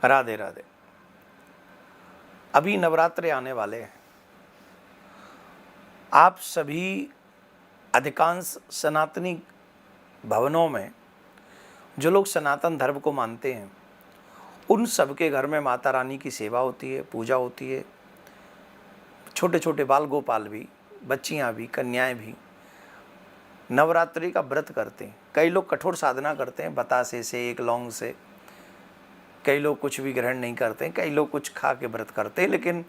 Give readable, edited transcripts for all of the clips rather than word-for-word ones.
राधे राधे। अभी नवरात्रे आने वाले हैं। आप सभी अधिकांश सनातनी भवनों में जो लोग सनातन धर्म को मानते हैं उन सब के घर में माता रानी की सेवा होती है, पूजा होती है। छोटे छोटे बाल गोपाल भी, बच्चियां भी, कन्याएं भी नवरात्रि का व्रत करते हैं। कई लोग कठोर साधना करते हैं, बतासे से, एक लौंग से। कई लोग कुछ भी ग्रहण नहीं करते हैं, कई लोग कुछ खा के व्रत करते हैं। लेकिन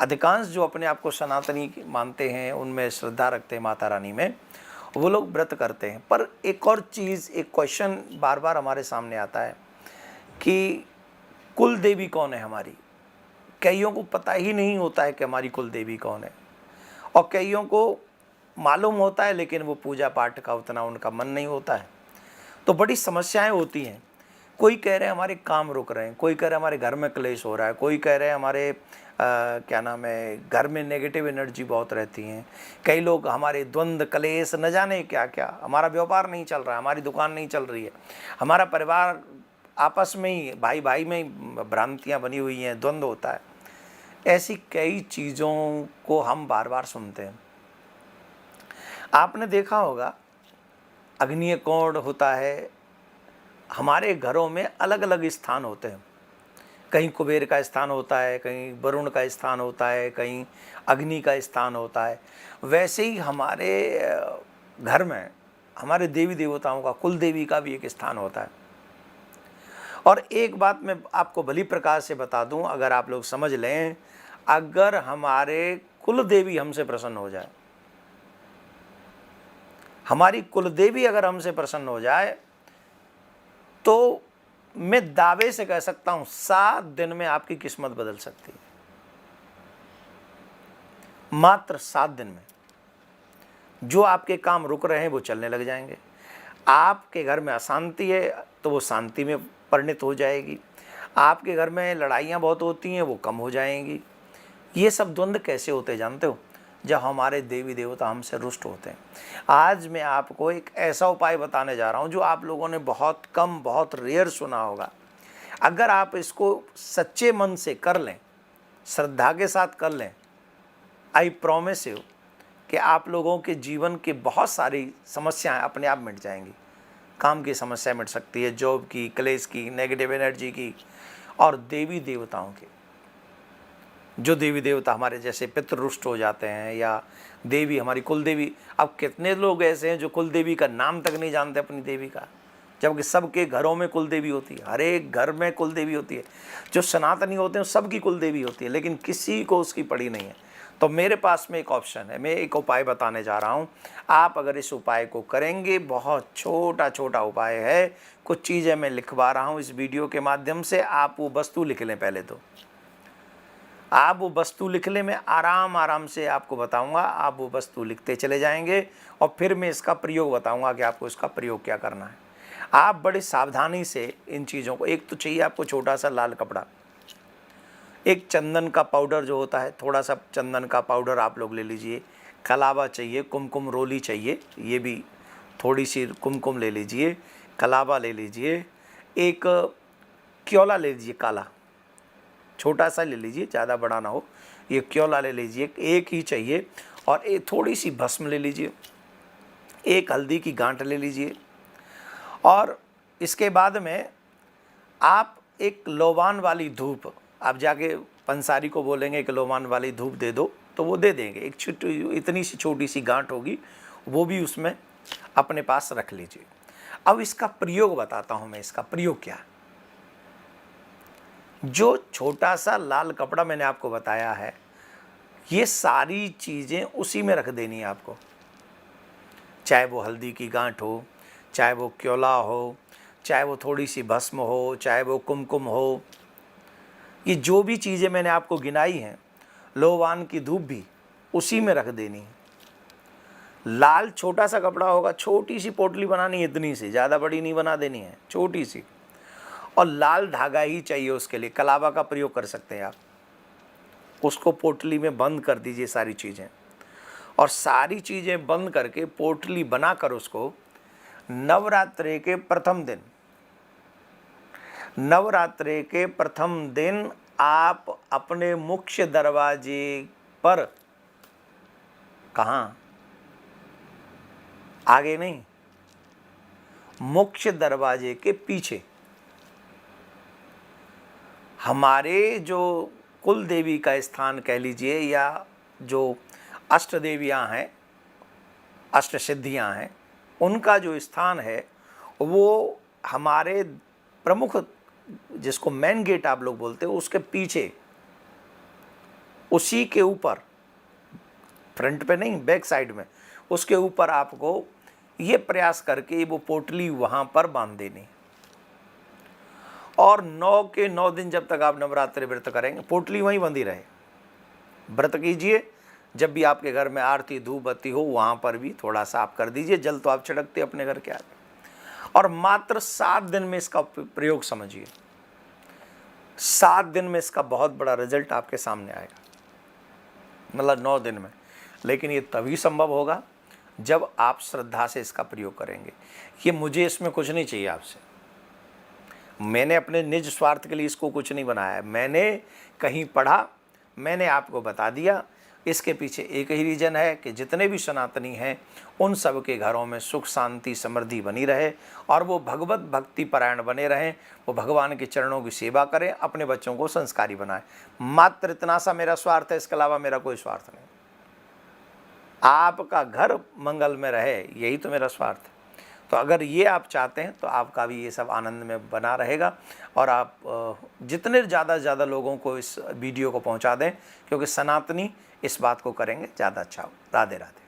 अधिकांश जो अपने आप को सनातनी मानते हैं, उनमें श्रद्धा रखते हैं माता रानी में, वो लोग व्रत करते हैं। पर एक और चीज़, एक क्वेश्चन बार बार हमारे सामने आता है कि कुल देवी कौन है हमारी। कईयों को पता ही नहीं होता है कि हमारी कुल देवी कौन है, और कईयों को मालूम होता है लेकिन वो पूजा पाठ का उतना उनका मन नहीं होता है। तो बड़ी समस्याएं होती हैं। कोई कह रहे हैं हमारे काम रुक रहे हैं, कोई कह रहे हैं हमारे घर में क्लेश हो रहा है, कोई कह रहे हैं हमारे क्या नाम है, घर में नेगेटिव एनर्जी बहुत रहती हैं। कई लोग हमारे द्वंद्व, क्लेश, न जाने क्या क्या, हमारा व्यापार नहीं चल रहा है, हमारी दुकान नहीं चल रही है, हमारा परिवार आपस में ही, भाई भाई में ही भ्रांतियाँ बनी हुई हैं, द्वंद्व होता है। ऐसी कई चीज़ों को हम बार बार सुनते हैं। आपने देखा होगा अग्नि कोण होता है, हमारे घरों में अलग अलग स्थान होते हैं। कहीं कुबेर का स्थान होता है, कहीं वरुण का स्थान होता है, कहीं अग्नि का स्थान होता है। वैसे ही हमारे घर में हमारे देवी देवताओं का, कुल देवी का भी एक स्थान होता है। और एक बात मैं आपको भली प्रकार से बता दूं, अगर आप लोग समझ लें, अगर हमारे कुल देवी हमसे प्रसन्न हो जाए, हमारी कुल देवी अगर हमसे प्रसन्न हो जाए, तो मैं दावे से कह सकता हूं 7 दिन में आपकी किस्मत बदल सकती है। मात्र 7 दिन में जो आपके काम रुक रहे हैं वो चलने लग जाएंगे। आपके घर में अशांति है तो वो शांति में परिणत हो जाएगी। आपके घर में लड़ाइयाँ बहुत होती हैं, वो कम हो जाएंगी। ये सब द्वंद्व कैसे होते जानते हो? जब हमारे देवी देवता हमसे रुष्ट होते हैं। आज मैं आपको एक ऐसा उपाय बताने जा रहा हूँ जो आप लोगों ने बहुत कम, बहुत रेयर सुना होगा। अगर आप इसको सच्चे मन से कर लें, श्रद्धा के साथ कर लें, आई प्रॉमिस यू कि आप लोगों के जीवन की बहुत सारी समस्याएं अपने आप मिट जाएंगी। काम की समस्या मिट सकती है, जॉब की, क्लेश की, नेगेटिव एनर्जी की, और देवी देवताओं की। जो देवी देवता हमारे जैसे पितृ रुष्ट हो जाते हैं, या देवी हमारी कुल देवी। अब कितने लोग ऐसे हैं जो कुल देवी का नाम तक नहीं जानते अपनी देवी का, जबकि सबके घरों में कुल देवी होती है, हर एक घर में कुल देवी होती है। जो सनातनी होते हैं सबकी कुल देवी होती है, लेकिन किसी को उसकी पड़ी नहीं है। तो मेरे पास में एक ऑप्शन है, मैं एक उपाय बताने जा रहा हूँ। आप अगर इस उपाय को करेंगे, बहुत छोटा छोटा उपाय है, कुछ चीज़ें मैं लिखवा रहा हूँ इस वीडियो के माध्यम से। आप वो वस्तु लिख लें, पहले तो आप वो वस्तु लिख लें। मैं आराम से आपको बताऊंगा, आप वो वस्तु लिखते चले जाएंगे और फिर मैं इसका प्रयोग बताऊंगा कि आपको इसका प्रयोग क्या करना है। आप बड़ी सावधानी से इन चीज़ों को, एक तो चाहिए आपको छोटा सा लाल कपड़ा, एक चंदन का पाउडर जो होता है, थोड़ा सा चंदन का पाउडर आप लोग ले लीजिए, कलावा चाहिए, कुमकुम रोली चाहिए, ये भी थोड़ी सी कुमकुम ले लीजिए, कलावा ले लीजिए, एक क्योला ले लीजिए, काला छोटा सा ले लीजिए, ज़्यादा बड़ा ना हो, ये क्योला ले लीजिए, एक ही चाहिए। और एक थोड़ी सी भस्म ले लीजिए, एक हल्दी की गांठ ले लीजिए, और इसके बाद में आप एक लोबान वाली धूप, आप जाके पंसारी को बोलेंगे कि लोबान वाली धूप दे दो तो वो दे देंगे। एक छोटी, इतनी सी छोटी सी गांठ होगी, वो भी उसमें अपने पास रख लीजिए। अब इसका प्रयोग बताता हूँ मैं, इसका प्रयोग क्या। जो छोटा सा लाल कपड़ा मैंने आपको बताया है, ये सारी चीज़ें उसी में रख देनी है आपको। चाहे वो हल्दी की गांठ हो, चाहे वो क्योला हो, चाहे वो थोड़ी सी भस्म हो, चाहे वो कुमकुम हो, ये जो भी चीज़ें मैंने आपको गिनाई हैं, लोबान की धूप भी उसी में रख देनी है। लाल छोटा सा कपड़ा होगा, छोटी सी पोटली बनानी है, इतनी सी, ज़्यादा बड़ी नहीं बना देनी है, छोटी सी। और लाल धागा ही चाहिए उसके लिए, कलावा का प्रयोग कर सकते हैं आप। उसको पोटली में बंद कर दीजिए सारी चीज़ें, और सारी चीज़ें बंद करके पोटली बनाकर उसको नवरात्रि के प्रथम दिन नवरात्रि के प्रथम दिन आप अपने मुख्य दरवाजे पर, कहाँ, आगे नहीं, मुख्य दरवाजे के पीछे हमारे जो कुल देवी का स्थान कह लीजिए, या जो अष्ट देवियाँ हैं, अष्ट सिद्धियाँ हैं, उनका जो स्थान है वो हमारे प्रमुख, जिसको मेन गेट आप लोग बोलते हो, उसके पीछे, उसी के ऊपर, फ्रंट पे नहीं, बैक साइड में, उसके ऊपर आपको ये प्रयास करके वो पोटली वहाँ पर बांध देनी। और 9 के 9 दिन जब तक आप नवरात्रि व्रत करेंगे, पोटली वहीं बंधी रहे। व्रत कीजिए, जब भी आपके घर में आरती धूप बत्ती हो वहाँ पर भी थोड़ा सा आप कर दीजिए, जल तो आप छिड़कते अपने घर के आगे। और मात्र 7 दिन में इसका प्रयोग समझिए, 7 दिन में इसका बहुत बड़ा रिजल्ट आपके सामने आएगा, मतलब 9 दिन में। लेकिन ये तभी संभव होगा जब आप श्रद्धा से इसका प्रयोग करेंगे। ये मुझे इसमें कुछ नहीं चाहिए आपसे, मैंने अपने निज स्वार्थ के लिए इसको कुछ नहीं बनाया, मैंने कहीं पढ़ा, मैंने आपको बता दिया। इसके पीछे एक ही रीज़न है कि जितने भी सनातनी हैं उन सब के घरों में सुख शांति समृद्धि बनी रहे और वो भगवत भक्ति परायण बने रहें, वो भगवान के चरणों की सेवा करें, अपने बच्चों को संस्कारी बनाएं। मात्र इतना सा मेरा स्वार्थ है, इसके अलावा मेरा कोई स्वार्थ नहीं। आपका घर मंगल में रहे, यही तो मेरा स्वार्थ है। तो अगर ये आप चाहते हैं तो आपका भी ये सब आनंद में बना रहेगा। और आप जितने ज़्यादा से ज़्यादा लोगों को इस वीडियो को पहुंचा दें, क्योंकि सनातनी इस बात को करेंगे, ज़्यादा अच्छा हो। राधे राधे।